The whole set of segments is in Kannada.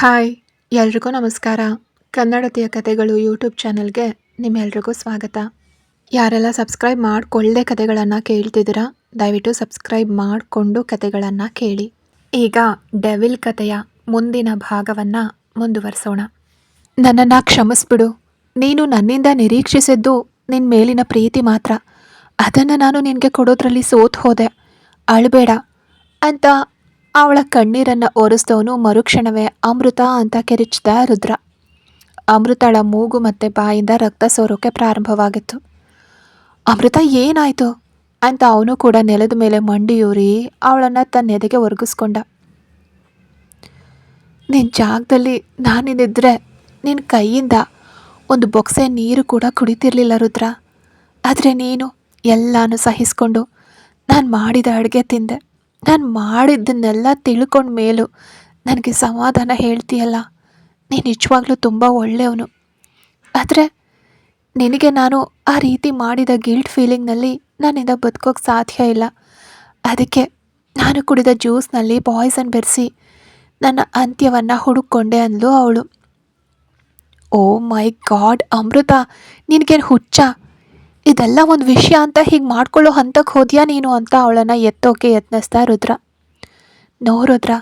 ಹಾಯ್ ಎಲ್ರಿಗೂ ನಮಸ್ಕಾರ. ಕನ್ನಡತಿಯ ಕಥೆಗಳು ಯೂಟ್ಯೂಬ್ ಚಾನಲ್ಗೆ ನಿಮ್ಮೆಲ್ರಿಗೂ ಸ್ವಾಗತ. ಯಾರೆಲ್ಲ ಸಬ್ಸ್ಕ್ರೈಬ್ ಮಾಡಿಕೊಳ್ಳದೆ ಕಥೆಗಳನ್ನು ಕೇಳ್ತಿದ್ದೀರಾ, ದಯವಿಟ್ಟು ಸಬ್ಸ್ಕ್ರೈಬ್ ಮಾಡಿಕೊಂಡು ಕಥೆಗಳನ್ನು ಕೇಳಿ. ಈಗ ಡೆವಿಲ್ ಕಥೆಯ ಮುಂದಿನ ಭಾಗವನ್ನು ಮುಂದುವರಿಸೋಣ. ನನ್ನನ್ನು ಕ್ಷಮಿಸ್ಬಿಡು. ನೀನು ನನ್ನಿಂದ ನಿರೀಕ್ಷಿಸಿದ್ದು ನಿನ್ನ ಮೇಲಿನ ಪ್ರೀತಿ ಮಾತ್ರ. ಅದನ್ನು ನಾನು ನಿನಗೆ ಕೊಡೋದ್ರಲ್ಲಿ ಸೋತು ಹೋದೆ. ಅಳಬೇಡ ಅಂತ ಅವಳ ಕಣ್ಣೀರನ್ನು ಒರೆಸ್ದವನು ಮರುಕ್ಷಣವೇ ಅಮೃತ ಅಂತ ಕಿರಿಚಿದ ರುದ್ರ. ಅಮೃತಳ ಮೂಗು ಮತ್ತು ಬಾಯಿಂದ ರಕ್ತ ಸೋರೋಕೆ ಪ್ರಾರಂಭವಾಗಿತ್ತು. ಅಮೃತ ಏನಾಯಿತು ಅಂತ ಅವನು ಕೂಡ ನೆಲದ ಮೇಲೆ ಮಂಡಿಯೂರಿ ಅವಳನ್ನು ತನ್ನ ಎದೆಗೆ ಒರಗಿಸ್ಕೊಂಡ. ನಿನ್ನ ಜಾಗದಲ್ಲಿ ನಾನಿದ್ದರೆ ನಿನ್ನ ಕೈಯಿಂದ ಒಂದು ಬೊಕ್ಸೆ ನೀರು ಕೂಡ ಕುಡಿತಿರ್ಲಿಲ್ಲ ರುದ್ರ. ಆದರೆ ನೀನು ಎಲ್ಲನೂ ಸಹಿಸ್ಕೊಂಡು ನಾನು ಮಾಡಿದ ಅಡುಗೆ ತಿಂದೆ. ನಾನು ಮಾಡಿದ್ದನ್ನೆಲ್ಲ ತಿಳ್ಕೊಂಡ ಮೇಲೂ ನನಗೆ ಸಮಾಧಾನ ಹೇಳ್ತೀಯಲ್ಲ, ನೀನು ನಿಜವಾಗ್ಲೂ ತುಂಬ ಒಳ್ಳೆಯವನು. ಆದರೆ ನಿನಗೆ ನಾನು ಆ ರೀತಿ ಮಾಡಿದ ಗಿಲ್ಟ್ ಫೀಲಿಂಗ್ನಲ್ಲಿ ನನ್ನಿಂದ ಬದುಕೋಕ್ಕೆ ಸಾಧ್ಯ ಇಲ್ಲ. ಅದಕ್ಕೆ ನಾನು ಕುಡಿದ ಜ್ಯೂಸ್ನಲ್ಲಿ ಪಾಯ್ಸನ್ ಬೆರೆಸಿ ನನ್ನ ಅಂತ್ಯವನ್ನು ಹುಡುಕೊಂಡೆ ಅಂದ್ಲು ಅವಳು. ಓ ಮೈ ಗಾಡ್ ಅಮೃತ, ನಿನಗೇನು ಹುಚ್ಚ? ಇದೆಲ್ಲ ಒಂದು ವಿಷಯ ಅಂತ ಹೀಗೆ ಮಾಡ್ಕೊಳ್ಳೋ ಹಂತಕ್ಕೆ ಹೋದ್ಯಾ ನೀನು ಅಂತ ಅವಳನ್ನು ಎತ್ತೋಕೆ ಯತ್ನಿಸ್ತಾ ರುದ್ರ. ನೋ ರುದ್ರ,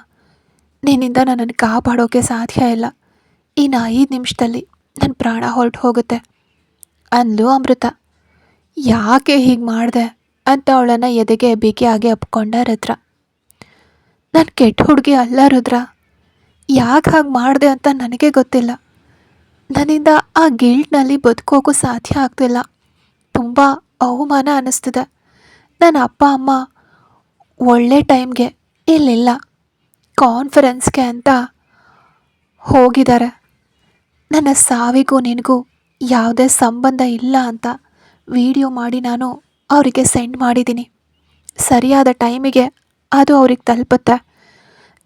ನಿನ್ನಿಂದ ನನ್ನನ್ನು ಕಾಪಾಡೋಕೆ ಸಾಧ್ಯ ಇಲ್ಲ. ಇನ್ನು 5 ನಿಮಿಷದಲ್ಲಿ ನನ್ನ ಪ್ರಾಣ ಹೊರಟು ಹೋಗುತ್ತೆ ಅಂದ್ಲು ಅಮೃತ. ಯಾಕೆ ಹೀಗೆ ಮಾಡಿದೆ ಅಂತ ಅವಳನ್ನು ಎದೆಗೆ ಬಿಗಿಯಾಗಿ ಅಪ್ಕೊಂಡ ರುದ್ರ. ನಾನು ಕೆಟ್ಟ ಹುಡುಗಿ ಅಲ್ಲ ರುದ್ರ. ಯಾಕೆ ಹಾಗೆ ಮಾಡಿದೆ ಅಂತ ನನಗೆ ಗೊತ್ತಿಲ್ಲ. ನನ್ನಿಂದ ಆ ಗಿಲ್ಟ್ನಲ್ಲಿ ಬದುಕೋಕ್ಕೂ ಸಾಧ್ಯ ಆಗ್ತಿಲ್ಲ. ತುಂಬ ಅವಮಾನ ಅನ್ನಿಸ್ತಿದೆ. ನನ್ನ ಅಪ್ಪ ಅಮ್ಮ ಒಳ್ಳೆ ಟೈಮ್ಗೆ ಇಲ್ಲಿಲ್ಲ, ಕಾನ್ಫರೆನ್ಸ್ಗೆ ಅಂತ ಹೋಗಿದ್ದಾರೆ. ನನ್ನ ಸಾವಿಗೂ ನಿನಗೂ ಯಾವುದೇ ಸಂಬಂಧ ಇಲ್ಲ ಅಂತ ವಿಡಿಯೋ ಮಾಡಿ ನಾನು ಅವರಿಗೆ ಸೆಂಡ್ ಮಾಡಿದ್ದೀನಿ. ಸರಿಯಾದ ಟೈಮಿಗೆ ಅದು ಅವ್ರಿಗೆ ತಲುಪುತ್ತೆ.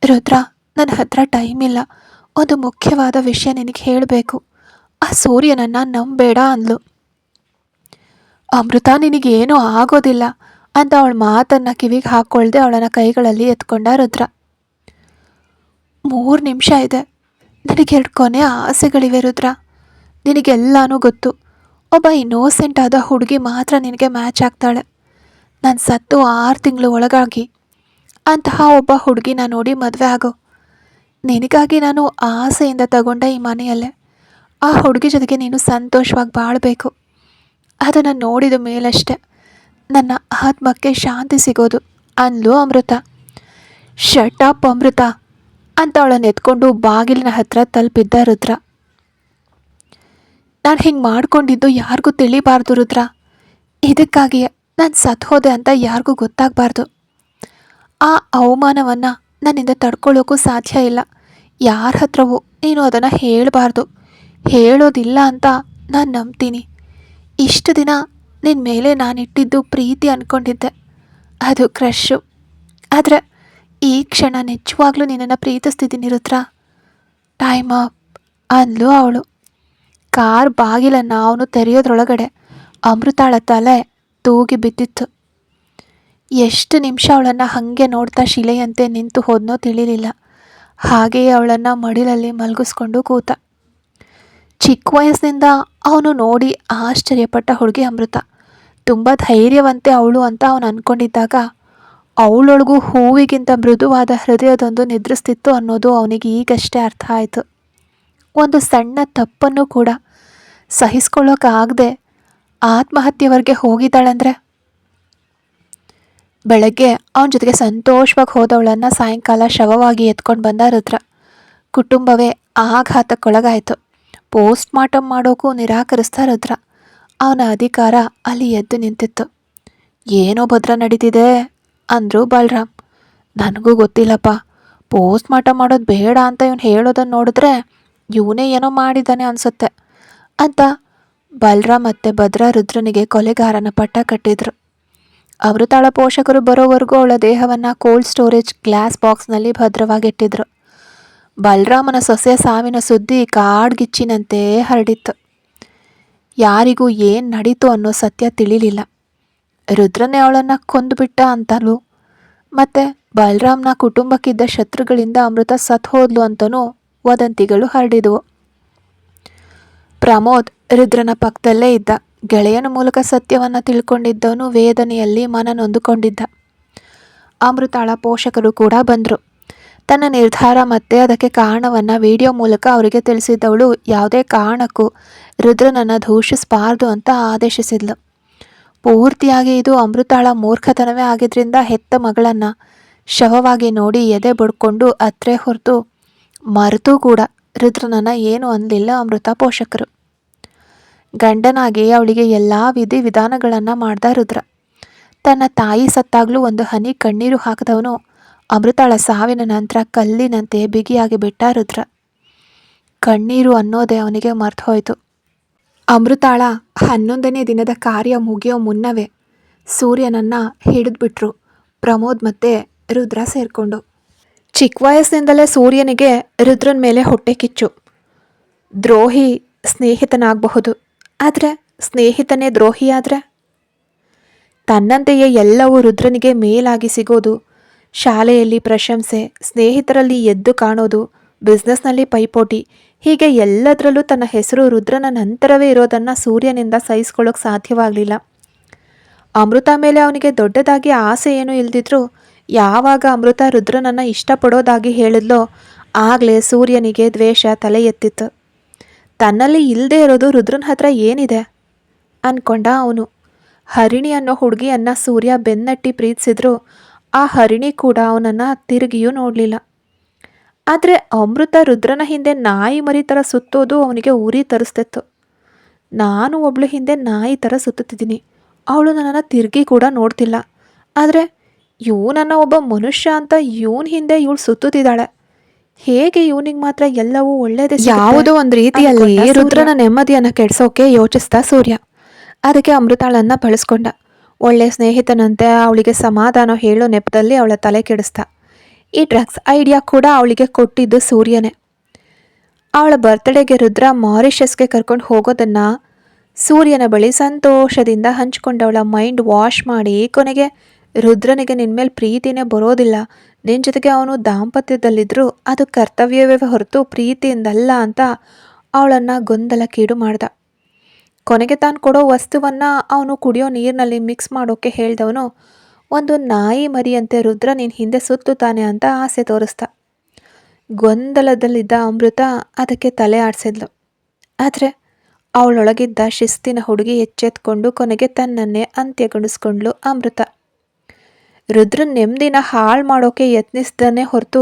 ರುದ್ರ, ನನ್ನ ಹತ್ರ ಟೈಮ್ ಇಲ್ಲ. ಒಂದು ಮುಖ್ಯವಾದ ವಿಷಯ ನಿನಗೆ ಹೇಳಬೇಕು. ಆ ಸೂರ್ಯನನ್ನು ನಂಬೇಡ ಅಂದ್ಲು. ಅಮೃತ, ನಿನಗೇನೂ ಆಗೋದಿಲ್ಲ ಅಂತ ಅವಳ ಮಾತನ್ನು ಕಿವಿಗೆ ಹಾಕ್ಕೊಳ್ದೆ ಅವಳನ್ನು ಕೈಗಳಲ್ಲಿ ಎತ್ಕೊಂಡ ರುದ್ರ. 3 ನಿಮಿಷ ಇದೆ. ನನಗೆ 2 ಕೊನೆ ಆಸೆಗಳಿವೆ ರುದ್ರ. ನಿನಗೆಲ್ಲನೂ ಗೊತ್ತು. ಒಬ್ಬ ಇನ್ನೋಸೆಂಟ್ ಆದ ಹುಡುಗಿ ಮಾತ್ರ ನಿನಗೆ ಮ್ಯಾಚ್ ಆಗ್ತಾಳೆ. ನಾನು ಸತ್ತು 6 ತಿಂಗಳು ಒಳಗಾಗಿ ಅಂತಹ ಒಬ್ಬ ಹುಡುಗಿನ ನೋಡಿ ಮದುವೆ ಆಗೋ. ನಿನಗಾಗಿ ನಾನು ಆಸೆಯಿಂದ ತಗೊಂಡ ಈ ಮನೆಯಲ್ಲೇ ಆ ಹುಡುಗಿ ಜೊತೆಗೆ ನೀನು ಸಂತೋಷವಾಗಿ ಬಾಳಬೇಕು. ಅದನ್ನು ನೋಡಿದ ಮೇಲಷ್ಟೇ ನನ್ನ ಆತ್ಮಕ್ಕೆ ಶಾಂತಿ ಸಿಗೋದು ಅಂದ್ಲು ಅಮೃತ. ಶಟ್ ಅಪ್ ಅಮೃತ ಅಂತ ಅವಳನ್ನು ಎತ್ಕೊಂಡು ಬಾಗಿಲಿನ ಹತ್ರ ತಲುಪಿದ್ದ ರುದ್ರ. ನಾನು ಹಿಂಗೆ ಮಾಡ್ಕೊಂಡಿದ್ದು ಯಾರಿಗೂ ತಿಳಿಬಾರ್ದು ರುದ್ರ. ಇದಕ್ಕಾಗಿಯೇ ನಾನು ಸತ್ತು ಹೋದೆ ಅಂತ ಯಾರಿಗೂ ಗೊತ್ತಾಗಬಾರ್ದು. ಆ ಅವಮಾನವನ್ನು ನನ್ನಿಂದ ತಡ್ಕೊಳ್ಳೋಕ್ಕೂ ಸಾಧ್ಯ ಇಲ್ಲ. ಯಾರ ಹತ್ರವೂ ನೀನು ಅದನ್ನು ಹೇಳಬಾರ್ದು. ಹೇಳೋದಿಲ್ಲ ಅಂತ ನಾನು ನಂಬ್ತೀನಿ. ಇಷ್ಟು ದಿನ ನಿನ್ನ ಮೇಲೆ ನಾನಿಟ್ಟಿದ್ದು ಪ್ರೀತಿ ಅಂದ್ಕೊಂಡಿದ್ದೆ, ಅದು ಕ್ರಶ್ಶು. ಆದರೆ ಈ ಕ್ಷಣ ನಿಜವಾಗ್ಲೂ ನಿನ್ನನ್ನು ಪ್ರೀತಿಸ್ತಿದ್ದೀನಿ ರುದ್ರ. ಟೈಮ್ ಅಪ್ ಅಂದ್ಲು ಅವಳು. ಕಾರ್ ಬಾಗಿಲನ್ನು ಅವನು ತೆರೆಯೋದ್ರೊಳಗಡೆ ಅಮೃತಾಳ ತಲೆ ತೂಗಿ ಬಿದ್ದಿತ್ತು. ಎಷ್ಟು ನಿಮಿಷ ಅವಳನ್ನು ಹಾಗೆ ನೋಡ್ತಾ ಶಿಲೆಯಂತೆ ನಿಂತು ಹೋದ್ನೋ ತಿಳಿಲಿಲ್ಲ. ಹಾಗೆಯೇ ಅವಳನ್ನು ಮಡಿಲಲ್ಲಿ ಮಲಗಿಸ್ಕೊಂಡು ಕೂತ. ಚಿಕ್ಕ ವಯಸ್ಸಿನಿಂದ ಅವನು ನೋಡಿ ಆಶ್ಚರ್ಯಪಟ್ಟ ಹುಡುಗಿ ಅಮೃತ. ತುಂಬ ಧೈರ್ಯವಂತೆ ಅವಳು ಅಂತ ಅವನು ಅಂದ್ಕೊಂಡಿದ್ದಾಗ ಅವಳೊಳಗೂ ಹೂವಿಗಿಂತ ಮೃದುವಾದ ಹೃದಯದೊಂದು ನಿದ್ರಿಸ್ತಿತ್ತು ಅನ್ನೋದು ಅವನಿಗೆ ಈಗಷ್ಟೇ ಅರ್ಥ ಆಯಿತು. ಒಂದು ಸಣ್ಣ ತಪ್ಪನ್ನು ಕೂಡ ಸಹಿಸ್ಕೊಳ್ಳೋಕ್ಕಾಗದೆ ಆತ್ಮಹತ್ಯೆವರೆಗೆ ಹೋಗಿದ್ದಾಳಂದರೆ. ಬೆಳಗ್ಗೆ ಅವನ ಜೊತೆಗೆ ಸಂತೋಷವಾಗಿ ಹೋದವಳನ್ನು ಸಾಯಂಕಾಲ ಶವವಾಗಿ ಎತ್ಕೊಂಡು ಬಂದ ರುದ್ರ. ಕುಟುಂಬವೇ ಆಘಾತಕ್ಕೊಳಗಾಯಿತು. ಪೋಸ್ಟ್ ಮಾರ್ಟಮ್ ಮಾಡೋಕ್ಕೂ ನಿರಾಕರಿಸ್ತಾ ರುದ್ರ. ಅವನ ಅಧಿಕಾರ ಅಲ್ಲಿ ಎದ್ದು ನಿಂತಿತ್ತು. ಏನೋ ಭದ್ರ ನಡೀತಿದೆ ಅಂದರು ಬಲರಾಮ್. ನನಗೂ ಗೊತ್ತಿಲ್ಲಪ್ಪ. ಪೋಸ್ಟ್ ಮಾರ್ಟಮ್ ಮಾಡೋದು ಬೇಡ ಅಂತ ಇವನು ಹೇಳೋದನ್ನು ನೋಡಿದ್ರೆ ಇವನೇ ಏನೋ ಮಾಡಿದ್ದಾನೆ ಅನಿಸುತ್ತೆ ಅಂತ ಬಲರಾಮ್ ಮತ್ತು ಭದ್ರ ರುದ್ರನಿಗೆ ಕೊಲೆಗಾರನ ಪಟ್ಟ ಕಟ್ಟಿದ್ರು. ಅಮೃತಾಳ ಪೋಷಕರು ಬರೋವರೆಗೂ ಅವಳ ದೇಹವನ್ನು ಕೋಲ್ಡ್ ಸ್ಟೋರೇಜ್ ಗ್ಲಾಸ್ ಬಾಕ್ಸ್ನಲ್ಲಿ ಭದ್ರವಾಗಿಟ್ಟಿದ್ರು. ಬಲರಾಮನ ಸೊಸೆ ಸಾವಿನ ಸುದ್ದಿ ಕಾಡ್ಗಿಚ್ಚಿನಂತೆ ಹರಡಿತ್ತು. ಯಾರಿಗೂ ಏನು ನಡೀತು ಅನ್ನೋ ಸತ್ಯ ತಿಳಿಲಿಲ್ಲ. ರುದ್ರನೇ ಅವಳನ್ನು ಕೊಂದುಬಿಟ್ಟ ಅಂತಲೂ ಮತ್ತು ಬಲರಾಮ್ನ ಕುಟುಂಬಕ್ಕಿದ್ದ ಶತ್ರುಗಳಿಂದ ಅಮೃತ ಸತ್ತು ಹೋದ್ಲು ಅಂತಲೂ ವದಂತಿಗಳು ಹರಡಿದವು. ಪ್ರಮೋದ್ ರುದ್ರನ ಪಕ್ಕದಲ್ಲೇ ಇದ್ದ. ಗೆಳೆಯನ ಮೂಲಕ ಸತ್ಯವನ್ನು ತಿಳ್ಕೊಂಡಿದ್ದವನು ವೇದನೆಯಲ್ಲಿ ಮನನೊಂದುಕೊಂಡಿದ್ದ. ಅಮೃತಾಳ ಪೋಷಕರು ಕೂಡ ಬಂದರು. ತನ್ನ ನಿರ್ಧಾರ ಮತ್ತು ಅದಕ್ಕೆ ಕಾರಣವನ್ನು ವಿಡಿಯೋ ಮೂಲಕ ಅವರಿಗೆ ತಿಳಿಸಿದ್ದವಳು ಯಾವುದೇ ಕಾರಣಕ್ಕೂ ರುದ್ರನನ್ನು ದೂಷಿಸಬಾರ್ದು ಅಂತ ಆದೇಶಿಸಿದ್ಲು. ಪೂರ್ತಿಯಾಗಿ ಇದು ಅಮೃತಾಳ ಮೂರ್ಖತನವೇ ಆಗಿದ್ದರಿಂದ ಹೆತ್ತ ಮಗಳನ್ನು ಶವವಾಗಿ ನೋಡಿ ಎದೆ ಬಡ್ಕೊಂಡು ಅತ್ರೆ ಹೊರತು ಮರೆತೂ ಕೂಡ ರುದ್ರನನ್ನು ಏನೂ ಅನ್ನಲಿಲ್ಲ ಅಮೃತ ಪೋಷಕರು. ಗಂಡನಾಗಿ ಅವಳಿಗೆ ಎಲ್ಲ ವಿಧಾನಗಳನ್ನು ಮಾಡ್ದ ರುದ್ರ. ತನ್ನ ತಾಯಿ ಸತ್ತಾಗಲೂ ಒಂದು ಹನಿ ಕಣ್ಣೀರು ಹಾಕಿದವನು ಅಮೃತಾಳ ಸಾವಿನ ನಂತರ ಕಲ್ಲಿನಂತೆ ಬಿಗಿಯಾಗಿ ಬಿಟ್ಟ ರುದ್ರ. ಕಣ್ಣೀರು ಅನ್ನೋದೇ ಅವನಿಗೆ ಮರ್ತು ಹೋಯಿತು. ಅಮೃತಾಳ 11ನೇ ದಿನದ ಕಾರ್ಯ ಮುಗಿಯೋ ಮುನ್ನವೇ ಸೂರ್ಯನನ್ನು ಹಿಡಿದ್ಬಿಟ್ರು ಪ್ರಮೋದ್ ಮತ್ತು ರುದ್ರ ಸೇರಿಕೊಂಡು. ಚಿಕ್ಕ ವಯಸ್ಸಿನಿಂದಲೇ ಸೂರ್ಯನಿಗೆ ರುದ್ರನ ಮೇಲೆ ಹೊಟ್ಟೆ ಕಿಚ್ಚು. ದ್ರೋಹಿ ಸ್ನೇಹಿತನಾಗಬಹುದು, ಆದರೆ ಸ್ನೇಹಿತನೇ ದ್ರೋಹಿಯಾದರೆ? ತನ್ನಂತೆಯೇ ಎಲ್ಲವೂ ರುದ್ರನಿಗೆ ಮೇಲಾಗಿ ಸಿಗೋದು, ಶಾಲೆಯಲ್ಲಿ ಪ್ರಶಂಸೆ, ಸ್ನೇಹಿತರಲ್ಲಿ ಎದ್ದು ಕಾಣೋದು, ಬಿಸ್ನೆಸ್ನಲ್ಲಿ ಪೈಪೋಟಿ, ಹೀಗೆ ಎಲ್ಲದರಲ್ಲೂ ತನ್ನ ಹೆಸರು ರುದ್ರನ ನಂತರವೇ ಇರೋದನ್ನು ಸೂರ್ಯನಿಂದ ಸಹಿಸ್ಕೊಳ್ಳೋಕೆ ಸಾಧ್ಯವಾಗಲಿಲ್ಲ. ಅಮೃತ ಮೇಲೆ ಅವನಿಗೆ ದೊಡ್ಡದಾಗಿ ಆಸೆ ಏನೂ ಇಲ್ದಿದ್ರು ಯಾವಾಗ ಅಮೃತ ರುದ್ರನನ್ನು ಇಷ್ಟಪಡೋದಾಗಿ ಹೇಳಿದ್ಲೋ ಆಗಲೇ ಸೂರ್ಯನಿಗೆ ದ್ವೇಷ ತಲೆ ಎತ್ತಿತ್ತು. ತನ್ನಲ್ಲಿ ಇಲ್ಲದೆ ಇರೋದು ರುದ್ರನ ಹತ್ರ ಏನಿದೆ ಅಂದ್ಕೊಂಡ ಅವನು. ಹರಿಣಿ ಅನ್ನೋ ಹುಡುಗಿಯನ್ನು ಸೂರ್ಯ ಬೆನ್ನಟ್ಟಿ ಪ್ರೀತಿಸಿದ್ರು ಆ ಹರಿಣಿ ಕೂಡ ಅವನನ್ನು ತಿರುಗಿಯೂ ನೋಡಲಿಲ್ಲ. ಆದರೆ ಅಮೃತ ರುದ್ರನ ಹಿಂದೆ ನಾಯಿ ಮರಿ ಥರ ಸುತ್ತೋದು ಅವನಿಗೆ ಉರಿ ತರಿಸ್ತಿತ್ತು. ನಾನು ಒಬ್ಳು ಹಿಂದೆ ನಾಯಿ ಥರ ಸುತ್ತುತ್ತಿದ್ದೀನಿ, ಅವಳು ನನ್ನನ್ನು ತಿರುಗಿ ಕೂಡ ನೋಡ್ತಿಲ್ಲ, ಆದರೆ ಇವನನ್ನು ಒಬ್ಬ ಮನುಷ್ಯ ಅಂತ ಇವನ ಹಿಂದೆ ಇವಳು ಸುತ್ತುತ್ತಿದ್ದಾಳೆ, ಹೇಗೆ ಇವನಿಗೆ ಮಾತ್ರ ಎಲ್ಲವೂ ಒಳ್ಳೇದೇ? ಯಾವುದೋ ಒಂದು ರೀತಿಯಲ್ಲಿ ರುದ್ರನ ನೆಮ್ಮದಿಯನ್ನು ಕೆಡಿಸೋಕೆ ಯೋಚಿಸ್ತಾ ಸೂರ್ಯ. ಅದಕ್ಕೆ ಅಮೃತಾಳನ್ನು ಬಳಸ್ಕೊಂಡ. ಒಳ್ಳೆ ಸ್ನೇಹಿತನಂತೆ ಅವಳಿಗೆ ಸಮಾಧಾನ ಹೇಳೋ ನೆಪದಲ್ಲಿ ಅವಳ ತಲೆ ಕೆಡಿಸ್ತ. ಈ ಡ್ರಗ್ಸ್ ಐಡಿಯಾ ಕೂಡ ಅವಳಿಗೆ ಕೊಟ್ಟಿದ್ದು ಸೂರ್ಯನೇ. ಅವಳ ಬರ್ತ್ಡೇಗೆ ರುದ್ರ ಮಾರಿಷಸ್ಗೆ ಕರ್ಕೊಂಡು ಹೋಗೋದನ್ನು ಸೂರ್ಯನ ಬಳಿ ಸಂತೋಷದಿಂದ ಹಂಚ್ಕೊಂಡವಳ ಮೈಂಡ್ ವಾಶ್ ಮಾಡಿ ಕೊನೆಗೆ ರುದ್ರನಿಗೆ ನಿನ್ಮೇಲೆ ಪ್ರೀತಿನೇ ಬರೋದಿಲ್ಲ, ನಿನ್ನ ಜೊತೆಗೆ ಅವನು ದಾಂಪತ್ಯದಲ್ಲಿದ್ದರೂ ಅದು ಕರ್ತವ್ಯವೇ ಹೊರತು ಪ್ರೀತಿಯಿಂದಲ್ಲ ಅಂತ ಅವಳನ್ನು ಗೊಂದಲಕ್ಕೀಡು ಮಾಡ್ದ. ಕೊನೆಗೆ ತಾನು ಕೊಡೋ ವಸ್ತುವನ್ನು ಅವನು ಕುಡಿಯೋ ನೀರಿನಲ್ಲಿ ಮಿಕ್ಸ್ ಮಾಡೋಕ್ಕೆ ಹೇಳ್ದವನು ಒಂದು ನಾಯಿ ಮರಿಯಂತೆ ರುದ್ರ ನಿನ್ನ ಹಿಂದೆ ಸುತ್ತುತ್ತಾನೆ ಅಂತ ಆಸೆ ತೋರಿಸ್ದ. ಗೊಂದಲದಲ್ಲಿದ್ದ ಅಮೃತ ಅದಕ್ಕೆ ತಲೆ ಆಡಿಸಿದ್ಲು. ಆದರೆ ಅವಳೊಳಗಿದ್ದ ಶಿಸ್ತಿನ ಹುಡುಗಿ ಎಚ್ಚೆತ್ಕೊಂಡು ಕೊನೆಗೆ ತನ್ನನ್ನೇ ಅಂತ್ಯಗೊಳಿಸ್ಕೊಂಡ್ಲು ಅಮೃತ. ರುದ್ರನ ನೆಮ್ಮದಿನ ಹಾಳು ಮಾಡೋಕೆ ಯತ್ನಿಸ್ದೇ ಹೊರತು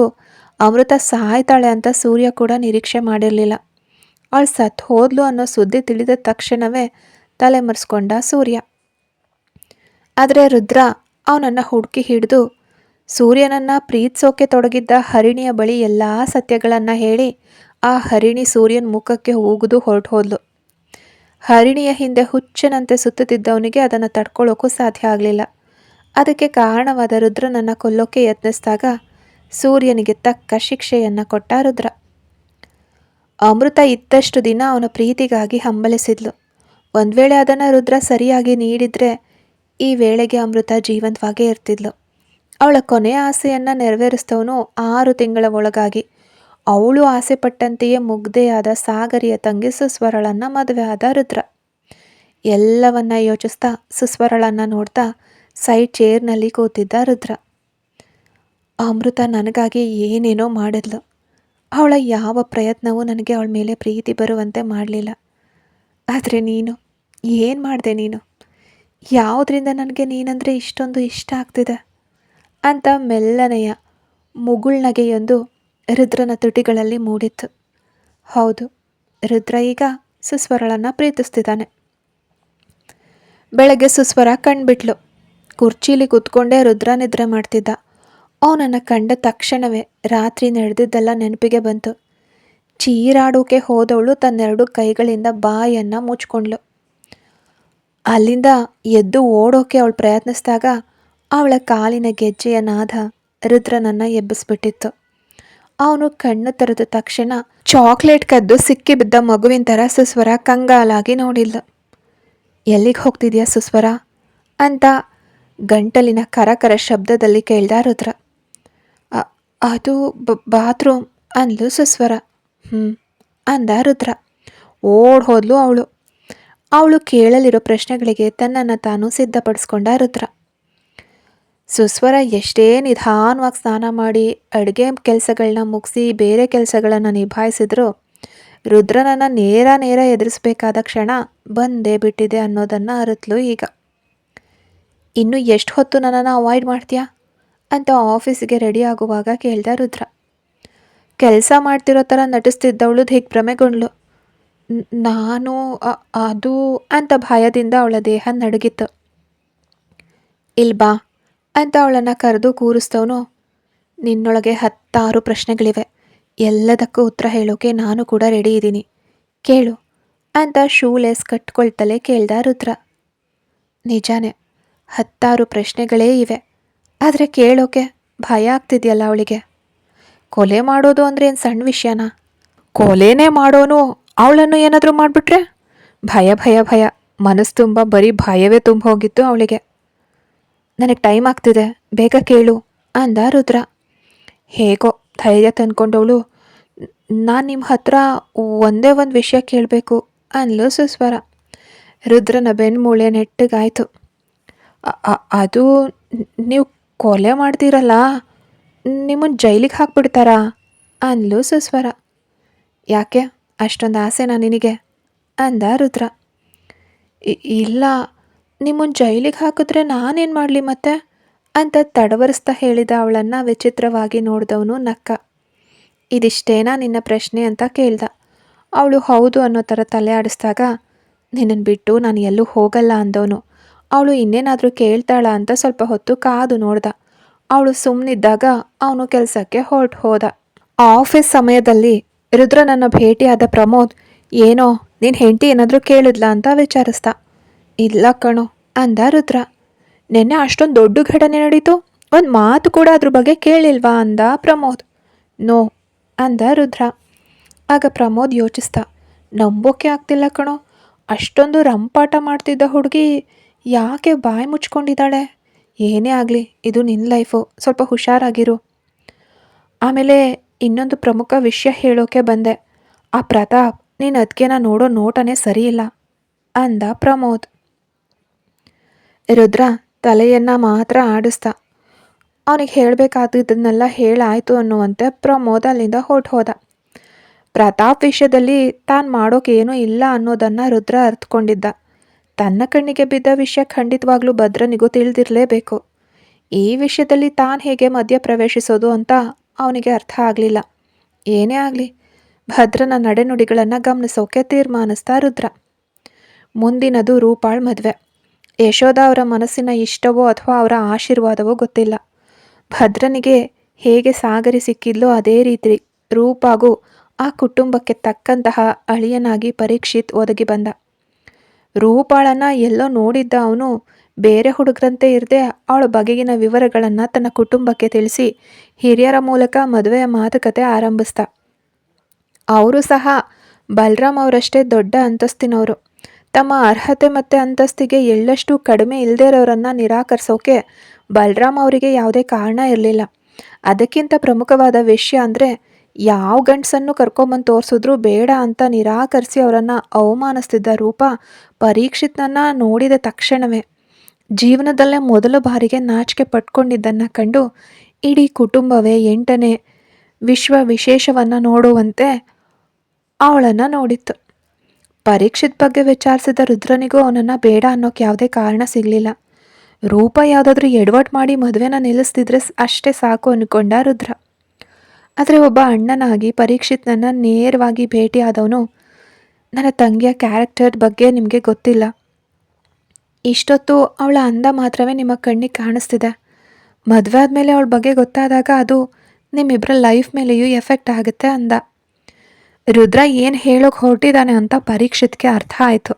ಅಮೃತ ಸಾಯ್ತಾಳೆ ಅಂತ ಸೂರ್ಯ ಕೂಡ ನಿರೀಕ್ಷೆ ಮಾಡಿರಲಿಲ್ಲ. ಅವಳು ಸತ್ತು ಹೋದ್ಲು ಅನ್ನೋ ಸುದ್ದಿ ತಿಳಿದ ತಕ್ಷಣವೇ ತಲೆ ಮರೆಸ್ಕೊಂಡ ಸೂರ್ಯ. ಆದರೆ ರುದ್ರ ಅವನನ್ನು ಹುಡುಕಿ ಹಿಡಿದು ಸೂರ್ಯನನ್ನು ಪ್ರೀತಿಸೋಕೆ ತೊಡಗಿದ್ದ ಹರಿಣಿಯ ಬಳಿ ಎಲ್ಲ ಸತ್ಯಗಳನ್ನು ಹೇಳಿ ಆ ಹರಿಣಿ ಸೂರ್ಯನ ಮುಖಕ್ಕೆ ಹೋಗುದು ಹೊರಟು ಹೋದ್ಲು. ಹರಿಣಿಯ ಹಿಂದೆ ಹುಚ್ಚನಂತೆ ಸುತ್ತುತ್ತಿದ್ದವನಿಗೆ ಅದನ್ನು ತಡ್ಕೊಳ್ಳೋಕ್ಕೂ ಸಾಧ್ಯ ಆಗಲಿಲ್ಲ. ಅದಕ್ಕೆ ಕಾರಣವಾದ ರುದ್ರನನ್ನು ಕೊಲ್ಲೋಕೆ ಯತ್ನಿಸಿದಾಗ ಸೂರ್ಯನಿಗೆ ತಕ್ಕ ಶಿಕ್ಷೆಯನ್ನು ಕೊಟ್ಟ ರುದ್ರ. ಅಮೃತ ಇದ್ದಷ್ಟು ದಿನ ಅವನ ಪ್ರೀತಿಗಾಗಿ ಹಂಬಲಿಸಿದ್ಲು. ಒಂದು ವೇಳೆ ಅದನ್ನು ರುದ್ರ ಸರಿಯಾಗಿ ನೀಡಿದರೆ ಈ ವೇಳೆಗೆ ಅಮೃತ ಜೀವಂತವಾಗೇ ಇರ್ತಿದ್ಲು. ಅವಳ ಕೊನೆಯ ಆಸೆಯನ್ನು ನೆರವೇರಿಸಿದವನು 6 ತಿಂಗಳ ಒಳಗಾಗಿ ಅವಳು ಆಸೆ ಪಟ್ಟಂತೆಯೇ ಮುಗ್ಧೆಯಾದ ಸಾಗರಿಯ ತಂಗಿ ಸುಸ್ವರಳನ್ನು ಮದುವೆ ಆದ ರುದ್ರ. ಎಲ್ಲವನ್ನ ಯೋಚಿಸ್ತಾ ಸುಸ್ವರಳನ್ನು ನೋಡ್ತಾ ಸೈಡ್ ಚೇರ್ನಲ್ಲಿ ಕೂತಿದ್ದ ರುದ್ರ. ಅಮೃತ ನನಗಾಗಿ ಏನೇನೋ ಮಾಡಿದ್ಲು. ಅವಳ ಯಾವ ಪ್ರಯತ್ನವೂ ನನಗೆ ಅವಳ ಮೇಲೆ ಪ್ರೀತಿ ಬರುವಂತೆ ಮಾಡಲಿಲ್ಲ. ಆದರೆ ನೀನು ಏನು ಮಾಡಿದೆ? ನೀನು ಯಾವುದರಿಂದ ನನಗೆ ನೀನಂದರೆ ಇಷ್ಟೊಂದು ಇಷ್ಟ ಆಗ್ತಿದೆ ಅಂತ ಮೆಲ್ಲನೆಯ ಮುಗುಳ್ನಗೆಯೊಂದು ರುದ್ರನ ತುಟಿಗಳಲ್ಲಿ ಮೂಡಿತ್ತು. ಹೌದು, ರುದ್ರ ಈಗ ಸುಸ್ವರಳನ್ನು ಪ್ರೀತಿಸ್ತಿದ್ದಾನೆ. ಬೆಳಗ್ಗೆ ಸುಸ್ವರ ಕಣ್ಬಿಟ್ಲು. ಕುರ್ಚೀಲಿ ಕೂತ್ಕೊಂಡೇ ರುದ್ರ ನಿದ್ರೆ ಮಾಡ್ತಿದ್ದ. ಅವನನ್ನು ಕಂಡ ತಕ್ಷಣವೇ ರಾತ್ರಿ ನಡೆದಿದ್ದೆಲ್ಲ ನೆನಪಿಗೆ ಬಂತು. ಚೀರಾಡೋಕೆ ಹೋದವಳು ತನ್ನೆರಡು ಕೈಗಳಿಂದ ಬಾಯನ್ನು ಮುಚ್ಕೊಂಡ್ಳು. ಅಲ್ಲಿಂದ ಎದ್ದು ಓಡೋಕೆ ಅವಳು ಪ್ರಯತ್ನಿಸಿದಾಗ ಅವಳ ಕಾಲಿನ ಗೆಜ್ಜೆಯ ನಾದ ರುದ್ರನನ್ನು ಎಬ್ಬಿಸ್ಬಿಟ್ಟಿತ್ತು. ಅವನು ಕಣ್ಣು ತೆರೆದ ತಕ್ಷಣ ಚಾಕ್ಲೇಟ್ ಕದ್ದು ಸಿಕ್ಕಿ ಬಿದ್ದ ಮಗುವಿನ ಥರ ಸುಸ್ವರ ಕಂಗಾಲಾಗಿ ನೋಡಿದ್ಲು. ಎಲ್ಲಿಗೆ ಹೋಗ್ತಿದ್ಯಾ ಸುಸ್ವರ ಅಂತ ಗಂಟಲಿನ ಕರಕರ ಶಬ್ದದಲ್ಲಿ ಕೇಳ್ದ ರುದ್ರ. ಅದು ಬಾತ್ರೂಮ್ ಅಂದ್ಲು ಸುಸ್ವರ. ಹ್ಞೂ ಅಂದ ರುದ್ರ. ಓಡ್ ಹೋದ್ಲು ಅವಳು. ಅವಳು ಕೇಳಲಿರೋ ಪ್ರಶ್ನೆಗಳಿಗೆ ತನ್ನನ್ನು ತಾನು ಸಿದ್ಧಪಡಿಸ್ಕೊಂಡ ರುದ್ರ. ಸುಸ್ವರ ಎಷ್ಟೇ ನಿಧಾನವಾಗಿ ಸ್ನಾನ ಮಾಡಿ ಅಡುಗೆ ಕೆಲಸಗಳನ್ನ ಮುಗಿಸಿ ಬೇರೆ ಕೆಲಸಗಳನ್ನು ನಿಭಾಯಿಸಿದ್ರು ರುದ್ರನನ್ನು ನೇರ ಎದುರಿಸ್ಬೇಕಾದ ಕ್ಷಣ ಬಂದೇ ಬಿಟ್ಟಿದೆ ಅನ್ನೋದನ್ನು ಅರಿತ್ಲು ಈಗ. ಇನ್ನು ಎಷ್ಟು ಹೊತ್ತು ನನ್ನನ್ನು ಅವಾಯ್ಡ್ ಮಾಡ್ತೀಯಾ ಅಂತ ಆಫೀಸಿಗೆ ರೆಡಿ ಆಗುವಾಗ ಕೇಳ್ದ ರುದ್ರ. ಕೆಲಸ ಮಾಡ್ತಿರೋ ಥರ ನಟಿಸ್ತಿದ್ದವಳು ಹೀಗೆ ಭ್ರಮೆಗೊಂಡ್ಳು. ನಾನು ಅದು ಅಂತ ಭಯದಿಂದ ಅವಳ ದೇಹ ನಡುಗಿತ್ತು. ಇಲ್ಬಾ ಅಂತ ಅವಳನ್ನು ಕರೆದು ಕೂರಿಸ್ತವನು. ನಿನ್ನೊಳಗೆ 10 ಪ್ರಶ್ನೆಗಳಿವೆ, ಎಲ್ಲದಕ್ಕೂ ಉತ್ತರ ಹೇಳೋಕೆ ನಾನು ಕೂಡ ರೆಡಿ ಇದ್ದೀನಿ, ಕೇಳು ಅಂತ ಶೂಲೇಸ್ ಕಟ್ಕೊಳ್ತಲೇ ಕೇಳ್ದ ರುದ್ರ. ನಿಜಾನೇ 10 ಪ್ರಶ್ನೆಗಳೇ ಇವೆ, ಆದರೆ ಕೇಳೋಕೆ ಭಯ ಆಗ್ತಿದೆಯಲ್ಲ ಅವಳಿಗೆ. ಕೊಲೆ ಮಾಡೋದು ಅಂದರೆ ಏನು ಸಣ್ಣ ವಿಷಯನಾ? ಕೊಲೆನೇ ಮಾಡೋನು ಅವಳನ್ನು ಏನಾದರೂ ಮಾಡಿಬಿಟ್ರೆ ಭಯ ಭಯ ಭಯ, ಮನಸ್ಸು ತುಂಬ ಬರೀ ಭಯವೇ ತುಂಬ ಹೋಗಿತ್ತು ಅವಳಿಗೆ. ನನಗೆ ಟೈಮ್ ಆಗ್ತಿದೆ, ಬೇಗ ಕೇಳು ಅಂದ ರುದ್ರ. ಹೇಗೋ ಧೈರ್ಯ ತಂದ್ಕೊಂಡವಳು, ನಾನು ನಿಮ್ಮ ಹತ್ರ ಒಂದೇ ಒಂದು ವಿಷಯ ಕೇಳಬೇಕು ಅನ್ಲು ಸುಸ್ವರ. ರುದ್ರನ ಬೆನ್ಮೂಳೆ ನೆಟ್ಟಗಾಯ್ತು. ಅದು ನೀವು ಕೊಲೆ ಮಾಡ್ತೀರಲ್ಲ, ನಿಮ್ಮನ್ನು ಜೈಲಿಗೆ ಹಾಕ್ಬಿಡ್ತಾರಾ ಅನ್ಲು ಸುಸ್ವರ. ಯಾಕೆ ಅಷ್ಟೊಂದು ಆಸೆನಾ ನಿನಗೆ ಅಂದ ರುದ್ರ. ಇಲ್ಲ, ನಿಮ್ಮನ್ನು ಜೈಲಿಗೆ ಹಾಕಿದ್ರೆ ನಾನೇನು ಮಾಡಲಿ ಮತ್ತೆ ಅಂತ ತಡವರಿಸ್ತಾ ಹೇಳಿದ ಅವಳನ್ನು ವಿಚಿತ್ರವಾಗಿ ನೋಡಿದವನು ನಕ್ಕ. ಇದಿಷ್ಟೇನಾ ನಿನ್ನ ಪ್ರಶ್ನೆ ಅಂತ ಕೇಳ್ದ. ಅವಳು ಹೌದು ಅನ್ನೋ ಥರ ತಲೆ ಆಡಿಸಿದಾಗ, ನಿನ್ನನ್ನು ಬಿಟ್ಟು ನಾನು ಎಲ್ಲೂ ಹೋಗಲ್ಲ ಅಂದವನು. ಅವಳು ಇನ್ನೇನಾದರೂ ಕೇಳ್ತಾಳ ಅಂತ ಸ್ವಲ್ಪ ಹೊತ್ತು ಕಾದು ನೋಡ್ದ. ಅವಳು ಸುಮ್ಮನಿದ್ದಾಗ ಅವನು ಕೆಲಸಕ್ಕೆ ಹೋದ. ಆಫೀಸ್ ಸಮಯದಲ್ಲಿ ರುದ್ರನನ್ನು ಭೇಟಿಯಾದ ಪ್ರಮೋದ್, ಏನೋ ನಿನ್ನ ಹೆಂಡತಿ ಏನಾದರೂ ಕೇಳಿದ್ಲ ಅಂತ ವಿಚಾರಿಸ್ದ. ಇಲ್ಲ ಕಣೋ ಅಂದ ರುದ್ರ. ನೆನ್ನೆ ಅಷ್ಟೊಂದು ದೊಡ್ಡ ಘಟನೆ ನಡೀತು, ಒಂದು ಮಾತು ಕೂಡ ಅದ್ರ ಬಗ್ಗೆ ಕೇಳಿಲ್ವಾ ಅಂದ ಪ್ರಮೋದ್. ನೋ ಅಂದ ರುದ್ರ. ಆಗ ಪ್ರಮೋದ್ ಯೋಚಿಸ್ದ, ನಂಬೋಕೆ ಆಗ್ತಿಲ್ಲ ಕಣೋ, ಅಷ್ಟೊಂದು ರಂಪಾಟ ಮಾಡ್ತಿದ್ದ ಹುಡುಗಿ ಯಾಕೆ ಬಾಯಿ ಮುಚ್ಕೊಂಡಿದ್ದಾಳೆ? ಏನೇ ಆಗಲಿ ಇದು ನಿನ್ನ ಲೈಫು, ಸ್ವಲ್ಪ ಹುಷಾರಾಗಿರು. ಆಮೇಲೆ ಇನ್ನೊಂದು ಪ್ರಮುಖ ವಿಷಯ ಹೇಳೋಕೆ ಬಂದೆ. ಆ ಪ್ರತಾಪ್ ನೀನು ಅದಕ್ಕೆನ ನೋಡೋ ನೋಟನೇ ಸರಿಯಿಲ್ಲ ಅಂದ ಪ್ರಮೋದ್. ರುದ್ರ ತಲೆಯನ್ನು ಮಾತ್ರ ಆಡಿಸ್ದ. ಅವನಿಗೆ ಹೇಳಬೇಕಾದದ್ದನ್ನೆಲ್ಲ ಹೇಳಾಯಿತು ಅನ್ನುವಂತೆ ಪ್ರಮೋದ್ ಅಲ್ಲಿಂದ ಹೋದ. ಪ್ರತಾಪ್ ವಿಷಯದಲ್ಲಿ ತಾನು ಮಾಡೋಕೇನೂ ಇಲ್ಲ ಅನ್ನೋದನ್ನು ರುದ್ರ ಅರ್ಥಕೊಂಡಿದ್ದ. ತನ್ನ ಕಣ್ಣಿಗೆ ಬಿದ್ದ ವಿಷಯ ಖಂಡಿತವಾಗ್ಲೂ ಭದ್ರನಿಗೂ ತಿಳಿದಿರಲೇಬೇಕು. ಈ ವಿಷಯದಲ್ಲಿ ತಾನು ಹೇಗೆ ಮಧ್ಯ ಪ್ರವೇಶಿಸೋದು ಅಂತ ಅವನಿಗೆ ಅರ್ಥ ಆಗಲಿಲ್ಲ. ಏನೇ ಆಗಲಿ ಭದ್ರನ ನಡೆನುಡಿಗಳನ್ನು ಗಮನಿಸೋಕೆ ತೀರ್ಮಾನಿಸ್ತಾ ರುದ್ರ. ಮುಂದಿನದು ರೂಪಾಳ್ ಮದುವೆ. ಯಶೋಧ ಅವರ ಮನಸ್ಸಿನ ಇಷ್ಟವೋ ಅಥವಾ ಅವರ ಆಶೀರ್ವಾದವೋ ಗೊತ್ತಿಲ್ಲ. ಭದ್ರನಿಗೆ ಹೇಗೆ ಸಾಗರಿ ಸಿಕ್ಕಿದ್ಲೋ ಅದೇ ರೀತಿ ರೂಪಾಗೂ ಆ ಕುಟುಂಬಕ್ಕೆ ತಕ್ಕಂತಹ ಅಳಿಯನಾಗಿ ಪರೀಕ್ಷಿತ್ ಒದಗಿ ಬಂದ. ರೂಪಾಳನ್ನು ಎಲ್ಲೋ ನೋಡಿದ್ದ ಅವನು ಬೇರೆ ಹುಡುಗರಂತೆ ಇರದೆ ಅವಳ ಬಗೆಗಿನ ವಿವರಗಳನ್ನು ತನ್ನ ಕುಟುಂಬಕ್ಕೆ ತಿಳಿಸಿ ಹಿರಿಯರ ಮೂಲಕ ಮದುವೆಯ ಮಾತುಕತೆ ಆರಂಭಿಸ್ದ. ಅವರು ಸಹ ಬಲರಾಮ್ ಅವರಷ್ಟೇ ದೊಡ್ಡ ಅಂತಸ್ತಿನವರು. ತಮ್ಮ ಅರ್ಹತೆ ಮತ್ತು ಅಂತಸ್ತಿಗೆ ಎಳ್ಳಷ್ಟು ಕಡಿಮೆ ಇಲ್ಲದೇ ಇರೋರನ್ನು ನಿರಾಕರಿಸೋಕೆ ಬಲರಾಮ್ ಅವರಿಗೆ ಯಾವುದೇ ಕಾರಣ ಇರಲಿಲ್ಲ. ಅದಕ್ಕಿಂತ ಪ್ರಮುಖವಾದ ವಿಷಯ ಅಂದರೆ ಯಾವ ಗಂಡಸನ್ನು ಕರ್ಕೊಂಬಂದು ತೋರಿಸಿದ್ರೂ ಬೇಡ ಅಂತ ನಿರಾಕರಿಸಿ ಅವರನ್ನು ಅವಮಾನಿಸ್ತಿದ್ದ ರೂಪ ಪರೀಕ್ಷಿತ್ನನ್ನು ನೋಡಿದ ತಕ್ಷಣವೇ ಜೀವನದಲ್ಲೇ ಮೊದಲ ಬಾರಿಗೆ ನಾಚಿಕೆ ಪಟ್ಕೊಂಡಿದ್ದನ್ನು ಕಂಡು ಇಡೀ ಕುಟುಂಬವೇ 8ನೇ ವಿಶೇಷವನ್ನು ನೋಡುವಂತೆ ಅವಳನ್ನು ನೋಡಿತ್ತು. ಪರೀಕ್ಷಿತ್ ಬಗ್ಗೆ ವಿಚಾರಿಸಿದ ರುದ್ರನಿಗೂ ಅವನನ್ನು ಬೇಡ ಅನ್ನೋಕ್ಕೆ ಯಾವುದೇ ಕಾರಣ ಸಿಗಲಿಲ್ಲ. ರೂಪ ಯಾವುದಾದ್ರೂ ಎಡವಟ್ ಮಾಡಿ ಮದುವೆನ ನಿಲ್ಲಿಸ್ತಿದ್ರೆ ಅಷ್ಟೇ ಸಾಕು ಅಂದ್ಕೊಂಡ ರುದ್ರ. ಆದರೆ ಒಬ್ಬ ಅಣ್ಣನಾಗಿ ಪರೀಕ್ಷಿತ್ನನ್ನು ನೇರವಾಗಿ ಭೇಟಿಯಾದವನು, ನನ್ನ ತಂಗಿಯ ಕ್ಯಾರೆಕ್ಟರ್ ಬಗ್ಗೆ ನಿಮಗೆ ಗೊತ್ತಿಲ್ಲ. ಇಷ್ಟೊತ್ತು ಅವಳ ಅಂದ ಮಾತ್ರವೇ ನಿಮ್ಮ ಕಣ್ಣಿಗೆ ಕಾಣಿಸ್ತಿದೆ. ಮದುವೆ ಆದಮೇಲೆ ಅವಳ ಬಗ್ಗೆ ಗೊತ್ತಾದಾಗ ಅದು ನಿಮ್ಮಿಬ್ಬರ ಲೈಫ್ ಮೇಲೆಯೂ ಎಫೆಕ್ಟ್ ಆಗುತ್ತೆ ಅಂದ. ರುದ್ರ ಏನು ಹೇಳೋಕೆ ಹೊರಟಿದ್ದಾನೆ ಅಂತ ಪರೀಕ್ಷಿತ್ಗೆ ಅರ್ಥ ಆಯಿತು.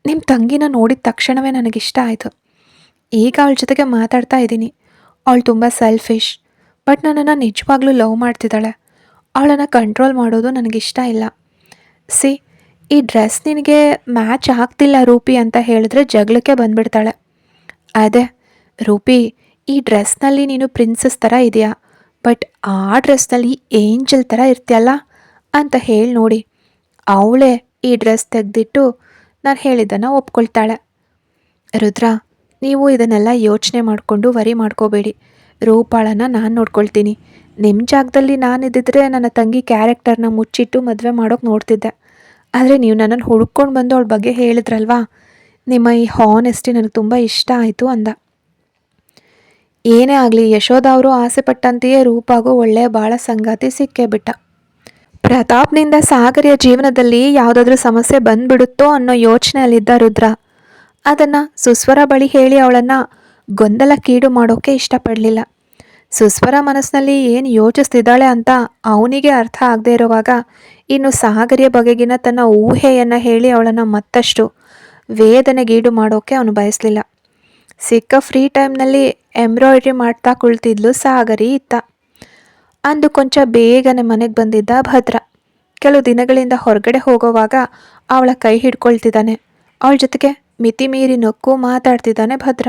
ನಿಮ್ಮ ತಂಗಿನ ನೋಡಿದ ತಕ್ಷಣವೇ ನನಗಿಷ್ಟ ಆಯಿತು. ಈಗ ಅವಳ ಜೊತೆಗೆ ಮಾತಾಡ್ತಾ ಇದ್ದೀನಿ. ಅವಳು ತುಂಬ ಸೆಲ್ಫಿಶ್, ಬಟ್ ನನ್ನನ್ನು ನಿಜವಾಗ್ಲೂ ಲವ್ ಮಾಡ್ತಿದ್ದಾಳೆ. ಅವಳನ್ನು ಕಂಟ್ರೋಲ್ ಮಾಡೋದು ನನಗಿಷ್ಟ ಇಲ್ಲ. ಸಿ, ಈ ಡ್ರೆಸ್ ನಿನಗೆ ಮ್ಯಾಚ್ ಆಗ್ತಿಲ್ಲ ರೂಪಿ ಅಂತ ಹೇಳಿದ್ರೆ ಜಗಳಕ್ಕೆ ಬಂದುಬಿಡ್ತಾಳೆ. ಅದೇ ರೂಪಿ, ಈ ಡ್ರೆಸ್ನಲ್ಲಿ ನೀನು ಪ್ರಿನ್ಸಸ್ ಥರ ಇದೆಯಾ, ಬಟ್ ಆ ಡ್ರೆಸ್ನಲ್ಲಿ ಏಂಜಲ್ ಥರ ಇರ್ತೀಯಲ್ಲ ಅಂತ ಹೇಳಿ ನೋಡಿ ಅವಳೇ ಈ ಡ್ರೆಸ್ ತೆಗೆದಿಟ್ಟು ನಾನು ಹೇಳಿದ್ದನ್ನು ಒಪ್ಕೊಳ್ತಾಳೆ. ರುದ್ರ, ನೀವು ಇದನ್ನೆಲ್ಲ ಯೋಚನೆ ಮಾಡಿಕೊಂಡು ವರಿ ಮಾಡ್ಕೋಬೇಡಿ. ರೂಪಾಳನ್ನು ನಾನು ನೋಡ್ಕೊಳ್ತೀನಿ. ನಿಮ್ಮ ಜಾಗದಲ್ಲಿ ನಾನಿದ್ದಿದ್ರೆ ನನ್ನ ತಂಗಿ ಕ್ಯಾರೆಕ್ಟರ್ನ ಮುಚ್ಚಿಟ್ಟು ಮದುವೆ ಮಾಡೋಕೆ ನೋಡ್ತಿದ್ದೆ. ಆದರೆ ನೀವು ನನ್ನನ್ನು ಹುಡ್ಕೊಂಡು ಬಂದು ಅವಳ ಬಗ್ಗೆ ಹೇಳಿದ್ರಲ್ವಾ, ನಿಮ್ಮ ಈ ಹಾನೆಸ್ಟಿ ನನಗೆ ತುಂಬ ಇಷ್ಟ ಆಯಿತು ಅಂದ. ಏನೇ ಆಗಲಿ, ಯಶೋಧ ಅವರು ಆಸೆ ಪಟ್ಟಂತೆಯೇ ರೂಪಾಗೂ ಒಳ್ಳೆಯ ಬಾಳ ಸಂಗಾತಿ ಸಿಕ್ಕೇ ಬಿಟ್ಟ. ಪ್ರತಾಪ್ನಿಂದ ಸಾಗರಿಯ ಜೀವನದಲ್ಲಿ ಯಾವುದಾದ್ರೂ ಸಮಸ್ಯೆ ಬಂದ್ಬಿಡುತ್ತೋ ಅನ್ನೋ ಯೋಚನೆಯಲ್ಲಿದ್ದ ರುದ್ರ ಅದನ್ನು ಸುಸ್ವರ ಬಳಿ ಹೇಳಿ ಅವಳನ್ನು ಗೊಂದಲಕ್ಕೀಡು ಮಾಡೋಕ್ಕೆ ಇಷ್ಟಪಡಲಿಲ್ಲ. ಸುಸ್ವರ ಮನಸ್ಸಿನಲ್ಲಿ ಏನು ಯೋಚಿಸ್ತಿದ್ದಾಳೆ ಅಂತ ಅವನಿಗೆ ಅರ್ಥ ಆಗದೆ ಇರುವಾಗ ಇನ್ನು ಸಾಗರಿಯ ಬಗೆಗಿನ ತನ್ನ ಊಹೆಯನ್ನು ಹೇಳಿ ಅವಳನ್ನು ಮತ್ತಷ್ಟು ವೇದನೆಗೀಡು ಮಾಡೋಕ್ಕೆ ಅವನು ಬಯಸಲಿಲ್ಲ. ಸಿಕ್ಕ ಫ್ರೀ ಟೈಮ್ನಲ್ಲಿ ಎಂಬ್ರಾಯ್ಡ್ರಿ ಮಾಡ್ತಾ ಕುಳಿತಿದ್ಲು ಸಾಗರಿ ಇತ್ತ. ಅಂದು ಕೊಂಚ ಬೇಗನೆ ಮನೆಗೆ ಬಂದಿದ್ದ ಭದ್ರ. ಕೆಲವು ದಿನಗಳಿಂದ ಹೊರಗಡೆ ಹೋಗೋವಾಗ ಅವಳ ಕೈ ಹಿಡ್ಕೊಳ್ತಿದ್ದಾನೆ. ಅವಳ ಜೊತೆಗೆ ಮಿತಿ ಮೀರಿ ನಕ್ಕು ಮಾತಾಡ್ತಿದ್ದಾನೆ ಭದ್ರ.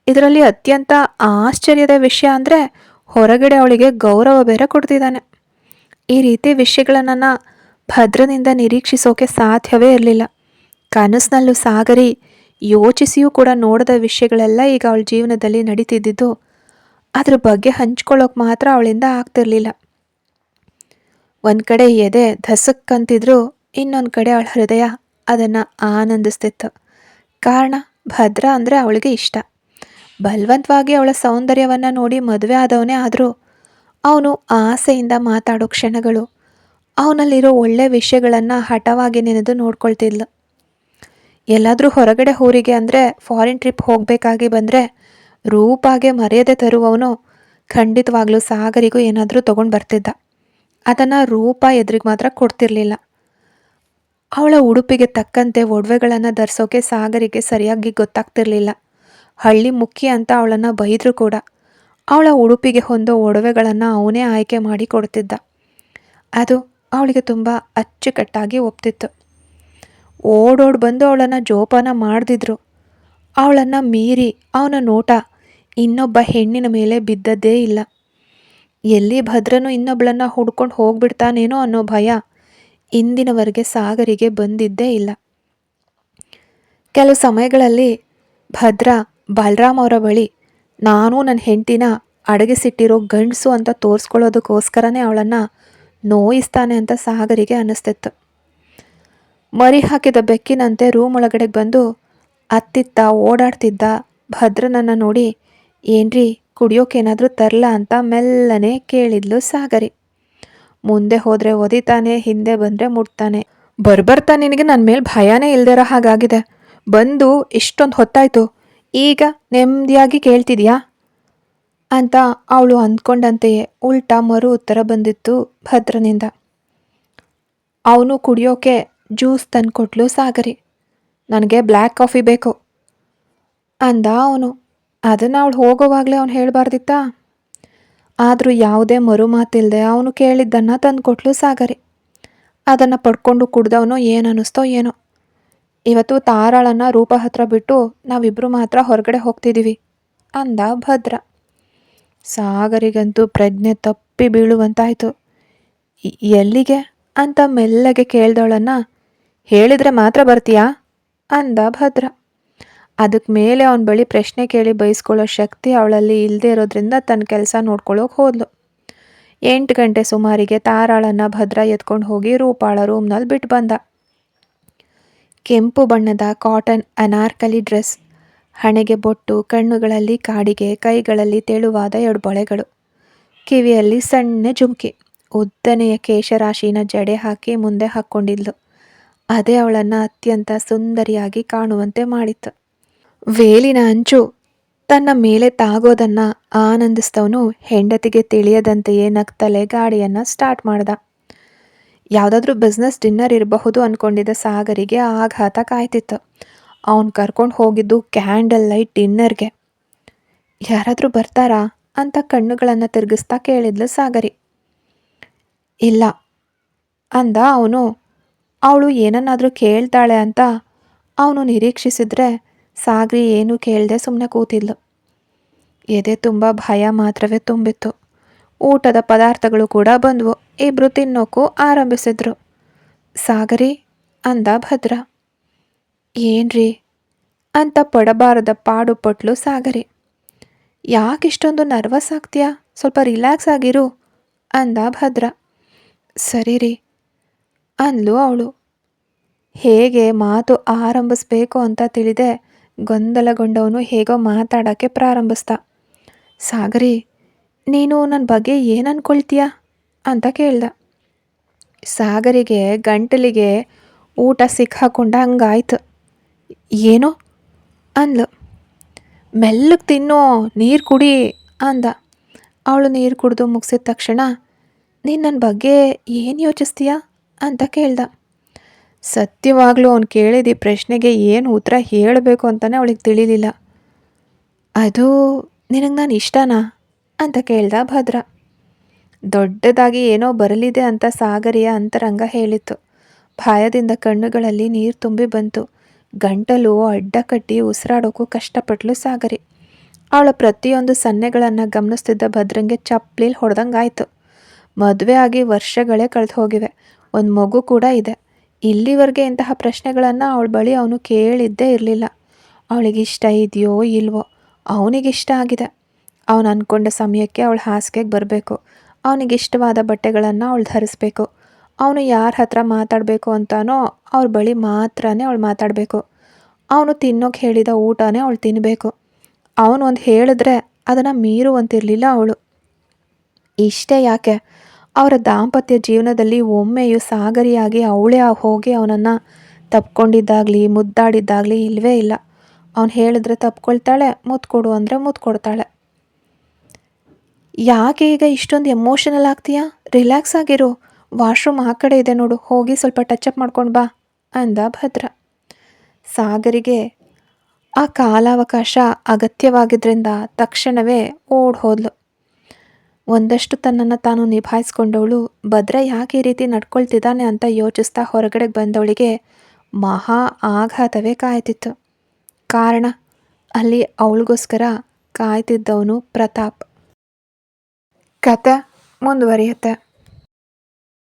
ಇದರಲ್ಲಿ ಅತ್ಯಂತ ಆಶ್ಚರ್ಯದ ವಿಷಯ ಅಂದರೆ ಹೊರಗಡೆ ಅವಳಿಗೆ ಗೌರವ ಬೇರೆ ಕೊಡ್ತಿದ್ದಾನೆ. ಈ ರೀತಿ ವಿಷಯಗಳನ್ನು ಭದ್ರನಿಂದ ನಿರೀಕ್ಷಿಸೋಕೆ ಸಾಧ್ಯವೇ ಇರಲಿಲ್ಲ. ಕನಸಿನಲ್ಲೂ ಸಾಗರಿ ಯೋಚಿಸಿಯೂ ಕೂಡ ನೋಡದ ವಿಷಯಗಳೆಲ್ಲ ಈಗ ಅವಳ ಜೀವನದಲ್ಲಿ ನಡೀತಿದ್ದಿದ್ದು ಅದ್ರ ಬಗ್ಗೆ ಹಂಚ್ಕೊಳ್ಳೋಕೆ ಮಾತ್ರ ಅವಳಿಂದ ಆಗ್ತಿರ್ಲಿಲ್ಲ. ಒಂದು ಕಡೆ ಎದೆ ಧಸಕ್ಕಂತಿದ್ರು, ಇನ್ನೊಂದು ಕಡೆ ಅವಳ ಹೃದಯ ಅದನ್ನು ಆನಂದಿಸ್ತಿತ್ತು. ಕಾರಣ, ಭದ್ರ ಅಂದರೆ ಅವಳಿಗೆ ಇಷ್ಟ. ಬಲವಂತವಾಗಿ ಅವಳ ಸೌಂದರ್ಯವನ್ನು ನೋಡಿ ಮದುವೆ ಆದವನೇ ಆದರೂ ಅವನು ಆಸೆಯಿಂದ ಮಾತಾಡೋ ಕ್ಷಣಗಳು, ಅವನಲ್ಲಿರೋ ಒಳ್ಳೆ ವಿಷಯಗಳನ್ನು ಹಠವಾಗಿ ನೆನೆದು ನೋಡ್ಕೊಳ್ತಿದ್ಲು. ಎಲ್ಲಾದರೂ ಹೊರಗಡೆ ಊರಿಗೆ ಅಂದರೆ ಫಾರಿನ್ ಟ್ರಿಪ್ ಹೋಗಬೇಕಾಗಿ ಬಂದರೆ ರೂಪಾಗೆ ಮರ್ಯಾದೆ ತರುವವನು ಖಂಡಿತವಾಗ್ಲೂ ಸಾಗರಿಗೂ ಏನಾದರೂ ತೊಗೊಂಡು ಬರ್ತಿದ್ದ. ಅದನ್ನು ರೂಪ ಎದುರಿಗೆ ಮಾತ್ರ ಕೊಡ್ತಿರ್ಲಿಲ್ಲ. ಅವಳ ಉಡುಪಿಗೆ ತಕ್ಕಂತೆ ಒಡವೆಗಳನ್ನು ಧರಿಸೋಕೆ ಸಾಗರಿಗೆ ಸರಿಯಾಗಿ ಗೊತ್ತಾಗ್ತಿರ್ಲಿಲ್ಲ. ಹಳ್ಳಿ ಮುಖ್ಯ ಅಂತ ಅವಳನ್ನು ಬೈದರೂ ಕೂಡ ಅವಳ ಉಡುಪಿಗೆ ಹೊಂದೋ ಒಡವೆಗಳನ್ನು ಅವನೇ ಆಯ್ಕೆ ಮಾಡಿ ಕೊಡ್ತಿದ್ದ. ಅದು ಅವಳಿಗೆ ತುಂಬ ಅಚ್ಚುಕಟ್ಟಾಗಿ ಒಪ್ತಿತ್ತು. ಓಡೋಡಿ ಬಂದು ಅವಳನ್ನು ಜೋಪಾನ ಮಾಡ್ದಿದ್ರು ಅವಳನ್ನು ಮೀರಿ ಅವನ ನೋಟ ಇನ್ನೊಬ್ಬ ಹೆಣ್ಣಿನ ಮೇಲೆ ಬಿದ್ದದ್ದೇ ಇಲ್ಲ. ಎಲ್ಲಿ ಭದ್ರನು ಇನ್ನೊಬ್ಬಳನ್ನು ಹುಡ್ಕೊಂಡು ಹೋಗ್ಬಿಡ್ತಾನೇನೋ ಅನ್ನೋ ಭಯ ಇಂದಿನವರೆಗೆ ಸಾಗರಿಗೆ ಬಂದಿದ್ದೇ ಇಲ್ಲ. ಕೆಲವು ಸಮಯಗಳಲ್ಲಿ ಭದ್ರ ಬಲರಾಮ್ ಅವರ ಬಳಿ ನಾನು ನನ್ನ ಹೆಂಡತಿನ ಅಡಗಿಸಿಟ್ಟಿರೋ ಗಂಡಸು ಅಂತ ತೋರಿಸ್ಕೊಳ್ಳೋದಕ್ಕೋಸ್ಕರನೇ ಅವಳನ್ನು ನೋಯಿಸ್ತಾನೆ ಅಂತ ಸಾಗರಿಗೆ ಅನ್ನಿಸ್ತಿತ್ತು. ಮರಿ ಹಾಕಿದ ಬೆಕ್ಕಿನಂತೆ ರೂಮ್ ಒಳಗಡೆ ಬಂದು ಅತ್ತಿತ್ತ ಓಡಾಡ್ತಿದ್ದ ಭದ್ರನನ್ನು ನೋಡಿ, ಏನ್ರಿ ಕುಡಿಯೋಕೇನಾದರೂ ತರಲಾ ಅಂತ ಮೆಲ್ಲನೆ ಕೇಳಿದ್ಲು ಸಾಗರಿ. ಮುಂದೆ ಹೋದರೆ ಒದಿತಾನೆ, ಹಿಂದೆ ಬಂದರೆ ಮುಟ್ತಾನೆ. ಬರ್ಬರ್ತಾ ನಿನಗೆ ನನ್ನ ಮೇಲೆ ಭಯನೇ ಇಲ್ದಿರೋ ಹಾಗಾಗಿದೆ. ಬಂದು ಇಷ್ಟೊಂದು ಹೊತ್ತಾಯ್ತು, ಈಗ ನೆಮ್ಮದಿಯಾಗಿ ಕೇಳ್ತಿದ್ಯಾ ಅಂತ ಅವಳು ಅಂದ್ಕೊಂಡಂತೆಯೇ ಉಲ್ಟಾ ಮರು ಉತ್ತರ ಬಂದಿತ್ತು ಭದ್ರನಿಂದ. ಅವನು ಕುಡಿಯೋಕೆ ಜ್ಯೂಸ್ ತಂದುಕೊಟ್ಲು ಸಾಗರಿ. ನನಗೆ ಬ್ಲ್ಯಾಕ್ ಕಾಫಿ ಬೇಕು ಅಂದ ಅವನು. ಅದನ್ನು ಅವಳು ಹೋಗೋವಾಗಲೇ ಅವನು ಹೇಳಬಾರ್ದಿತ್ತಾ? ಆದರೂ ಯಾವುದೇ ಮರುಮಾತಿಲ್ಲದೆ ಅವನು ಕೇಳಿದ್ದನ್ನು ತಂದುಕೊಟ್ಲು ಸಾಗರಿ. ಅದನ್ನು ಪಡ್ಕೊಂಡು ಕುಡ್ದವನು ಏನು ಅನ್ನಿಸ್ತೋ ಏನೋ, ಇವತ್ತು ತಾರಾಳನ್ನು ರೂಪ ಹತ್ರ ಬಿಟ್ಟು ನಾವಿಬ್ಬರು ಮಾತ್ರ ಹೊರಗಡೆ ಹೋಗ್ತಿದ್ದೀವಿ ಅಂದ ಭದ್ರ. ಸಾಗರಿಗಂತೂ ಪ್ರಜ್ಞೆ ತಪ್ಪಿ ಬೀಳುವಂತಾಯಿತು. ಎಲ್ಲಿಗೆ ಅಂತ ಮೆಲ್ಲಗೆ ಕೇಳ್ದವಳನ್ನು, ಹೇಳಿದರೆ ಮಾತ್ರ ಬರ್ತೀಯಾ ಅಂದ ಭದ್ರ. ಅದಕ್ಕೆ ಮೇಲೆ ಅವನ ಬಳಿ ಪ್ರಶ್ನೆ ಕೇಳಿ ಬಯಸ್ಕೊಳ್ಳೋ ಶಕ್ತಿ ಅವಳಲ್ಲಿ ಇಲ್ಲದೆ ಇರೋದ್ರಿಂದ ತನ್ನ ಕೆಲಸ ನೋಡ್ಕೊಳ್ಳೋಕೆ ಹೋದ್ಲು. 8 ಗಂಟೆ ಸುಮಾರಿಗೆ ತಾರಾಳನ್ನು ಭದ್ರ ಎತ್ಕೊಂಡು ಹೋಗಿ ರೂಪಾಳ ರೂಮ್ನಲ್ಲಿ ಬಿಟ್ಟು ಬಂದ. ಕೆಂಪು ಬಣ್ಣದ ಕಾಟನ್ ಅನಾರ್ಕಲಿ ಡ್ರೆಸ್, ಹಣೆಗೆ ಬೊಟ್ಟು, ಕಣ್ಣುಗಳಲ್ಲಿ ಕಾಡಿಗೆ, ಕೈಗಳಲ್ಲಿ ತೆಳುವಾದ 2 ಬಳೆಗಳು, ಕಿವಿಯಲ್ಲಿ ಸಣ್ಣ ಜುಮ್ಕಿ, ಉದ್ದನೆಯ ಕೇಶರಾಶಿನ ಜಡೆ ಹಾಕಿ ಮುಂದೆ ಹಾಕ್ಕೊಂಡಿದ್ಲು. ಅದೇ ಅವಳನ್ನು ಅತ್ಯಂತ ಸುಂದರಿಯಾಗಿ ಕಾಣುವಂತೆ ಮಾಡಿತ್ತು. ವೇಲಿನ ಅಂಚು ತನ್ನ ಮೇಲೆ ತಾಗೋದನ್ನು ಆನಂದಿಸ್ತವನು ಹೆಂಡತಿಗೆ ತಿಳಿಯದಂತೆಯೇ ನಗ್ತಲೆ ಗಾಡಿಯನ್ನು ಸ್ಟಾರ್ಟ್ ಮಾಡ್ದ. ಯಾವುದಾದ್ರೂ ಬಿಸ್ನೆಸ್ ಡಿನ್ನರ್ ಇರಬಹುದು ಅಂದ್ಕೊಂಡಿದ್ದ ಸಾಗರಿಗೆ ಆಘಾತ ಕಾಯ್ತಿತ್ತು. ಅವನು ಕರ್ಕೊಂಡು ಹೋಗಿದ್ದು ಕ್ಯಾಂಡಲ್ ಲೈಟ್ ಡಿನ್ನರ್ಗೆ. ಯಾರಾದರೂ ಬರ್ತಾರಾ ಅಂತ ಕಣ್ಣುಗಳನ್ನು ತಿರುಗಿಸ್ತಾ ಕೇಳಿದ್ಲು ಸಾಗರಿ. ಇಲ್ಲ ಅಂದ ಅವನು. ಅವಳು ಏನನ್ನಾದರೂ ಕೇಳ್ತಾಳೆ ಅಂತ ಅವನು ನಿರೀಕ್ಷಿಸಿದ್ರೆ ಸಾಗರಿ ಏನೂ ಕೇಳದೆ ಸುಮ್ಮನೆ ಕೂತಿದ್ಲು. ಎದೆ ತುಂಬ ಭಯ ಮಾತ್ರವೇ ತುಂಬಿತ್ತು. ಊಟದ ಪದಾರ್ಥಗಳು ಕೂಡ ಬಂದವು. ಇಬ್ಬರು ತಿನ್ನೋಕ್ಕೂ ಆರಂಭಿಸಿದ್ರು. ಸಾಗರಿ ಅಂದ ಭದ್ರ. ಏನ್ರಿ ಅಂತ ಪಡಬಾರದ ಪಾಡು ಪಟ್ಲು ಸಾಗರಿ. ಯಾಕಿಷ್ಟೊಂದು ನರ್ವಸ್ ಆಗ್ತೀಯಾ? ಸ್ವಲ್ಪ ರಿಲ್ಯಾಕ್ಸ್ ಆಗಿರು ಅಂದ ಭದ್ರ. ಸರಿ ರೀ ಅಂದ್ಲು ಅವಳು. ಹೇಗೆ ಮಾತು ಆರಂಭಿಸ್ಬೇಕು ಅಂತ ತಿಳಿದೆ ಗೊಂದಲಗೊಂಡವನು ಹೇಗೋ ಮಾತಾಡೋಕ್ಕೆ ಪ್ರಾರಂಭಿಸ್ದ. ಸಾಗರಿ, ನೀನು ನನ್ನ ಬಗ್ಗೆ ಏನು ಅನ್ಕೊಳ್ತೀಯ ಅಂತ ಕೇಳ್ದ. ಸಾಗರಿಗೆ ಗಂಟಲಿಗೆ ಊಟ ಸಿಕ್ಕಾಕೊಂಡ ಹಂಗಾಯ್ತು. ಏನೋ ಅಂದ್ಲು. ಮೆಲ್ಲಗೆ ತಿನ್ನೋ, ನೀರು ಕುಡಿ ಅಂದ. ಅವಳು ನೀರು ಕುಡಿದು ಮುಗಿಸಿದ ತಕ್ಷಣ, ನೀನು ನನ್ನ ಬಗ್ಗೆ ಏನು ಯೋಚಿಸ್ತೀಯ ಅಂತ ಕೇಳ್ದ. ಸತ್ಯವಾಗ್ಲೂ ಅವ್ನು ಕೇಳಿದ ಈ ಪ್ರಶ್ನೆಗೆ ಏನು ಉತ್ತರ ಹೇಳಬೇಕು ಅಂತಲೇ ಅವಳಿಗೆ ತಿಳಿಲಿಲ್ಲ. ಅದು ನಿನಗೆ ನಾನು ಇಷ್ಟನಾ ಅಂತ ಕೇಳ್ದ ಭದ್ರ. ದೊಡ್ಡದಾಗಿ ಏನೋ ಬರಲಿದೆ ಅಂತ ಸಾಗರಿಯ ಅಂತರಂಗ ಹೇಳಿತ್ತು. ಭಯದಿಂದ ಕಣ್ಣುಗಳಲ್ಲಿ ನೀರು ತುಂಬಿ ಬಂತು. ಗಂಟಲು ಅಡ್ಡ ಕಟ್ಟಿ ಉಸಿರಾಡೋಕ್ಕೂ ಕಷ್ಟಪಟ್ಲು ಸಾಗರಿ. ಅವಳ ಪ್ರತಿಯೊಂದು ಸನ್ನೆಗಳನ್ನು ಗಮನಿಸ್ತಿದ್ದ ಭದ್ರಂಗೆ ಚಪ್ಪಲಿಲ್ ಹೊಡೆದಂಗಾಯ್ತು. ಮದುವೆ ಆಗಿ ವರ್ಷಗಳೇ ಕಳೆದು ಹೋಗಿವೆ. ಒಂದು ಮಗು ಕೂಡ ಇದೆ. ಇಲ್ಲಿವರೆಗೆ ಇಂತಹ ಪ್ರಶ್ನೆಗಳನ್ನು ಅವಳ ಬಳಿ ಅವನು ಕೇಳಿದ್ದೇ ಇರಲಿಲ್ಲ. ಅವಳಿಗಿಷ್ಟ ಇದೆಯೋ ಇಲ್ವೋ, ಅವನಿಗಿಷ್ಟ ಆಗಿದೆ. ಅವನು ಅಂದ್ಕೊಂಡ ಸಮಯಕ್ಕೆ ಅವಳ ಹಾಸಿಗೆಗೆ ಬರಬೇಕು. ಅವನಿಗಿಷ್ಟವಾದ ಬಟ್ಟೆಗಳನ್ನು ಅವಳು ಧರಿಸ್ಬೇಕು. ಅವನು ಯಾರ ಹತ್ರ ಮಾತಾಡಬೇಕು ಅಂತಾನೋ ಅವ್ರ ಬಳಿ ಮಾತ್ರನೇ ಅವಳು ಮಾತಾಡಬೇಕು. ಅವನು ತಿನ್ನೋಕೆ ಹೇಳಿದ ಊಟನೇ ಅವಳು ತಿನ್ನಬೇಕು. ಅವನು ಒಂದು ಹೇಳಿದ್ರೆ ಅದನ್ನು ಮೀರುವಂತಿರಲಿಲ್ಲ ಅವಳು. ಇಷ್ಟೇ ಯಾಕೆ, ಅವರ ದಾಂಪತ್ಯ ಜೀವನದಲ್ಲಿ ಒಮ್ಮೆಯೂ ಸಾಗರಿಯಾಗಿ ಅವಳೇ ಹೋಗಿ ಅವನನ್ನು ತಪ್ಕೊಂಡಿದ್ದಾಗಲಿ ಮುದ್ದಾಡಿದ್ದಾಗಲಿ ಇಲ್ಲವೇ ಇಲ್ಲ. ಅವನು ಹೇಳಿದ್ರೆ ತಪ್ಕೊಳ್ತಾಳೆ, ಮುತ್ತು ಕೊಡು ಅಂದರೆ ಮುತ್ತು ಕೊಡ್ತಾಳೆ. ಯಾಕೆ ಈಗ ಇಷ್ಟೊಂದು ಎಮೋಷನಲ್ ಆಗ್ತೀಯಾ? ರಿಲ್ಯಾಕ್ಸ್ ಆಗಿರು. ವಾಶ್ರೂಮ್ ಆ ಕಡೆ ಇದೆ ನೋಡು, ಹೋಗಿ ಸ್ವಲ್ಪ ಟಚಪ್ ಮಾಡ್ಕೊಂಡು ಬಾ ಅಂದ ಭದ್ರ. ಸಾಗರಿಗೆ ಆ ಕಾಲಾವಕಾಶ ಅಗತ್ಯವಾಗಿದ್ದರಿಂದ ತಕ್ಷಣವೇ ಓಡ್ ಹೋದ್ಲು. ಒಂದಷ್ಟು ತನ್ನನ್ನು ತಾನು ನಿಭಾಯಿಸ್ಕೊಂಡವಳು ಭದ್ರ ಯಾಕೆ ಈ ರೀತಿ ನಡ್ಕೊಳ್ತಿದ್ದಾನೆ ಅಂತ ಯೋಚಿಸ್ತಾ ಹೊರಗಡೆಗೆ ಬಂದವಳಿಗೆ ಮಹಾ ಆಘಾತವೇ ಕಾಯ್ತಿತ್ತು. ಕಾರಣ, ಅಲ್ಲಿ ಅವಳಿಗೋಸ್ಕರ ಕಾಯ್ತಿದ್ದವನು ಪ್ರತಾಪ್. ಕತೆ ಮುಂದುವರಿಯುತ್ತೆ.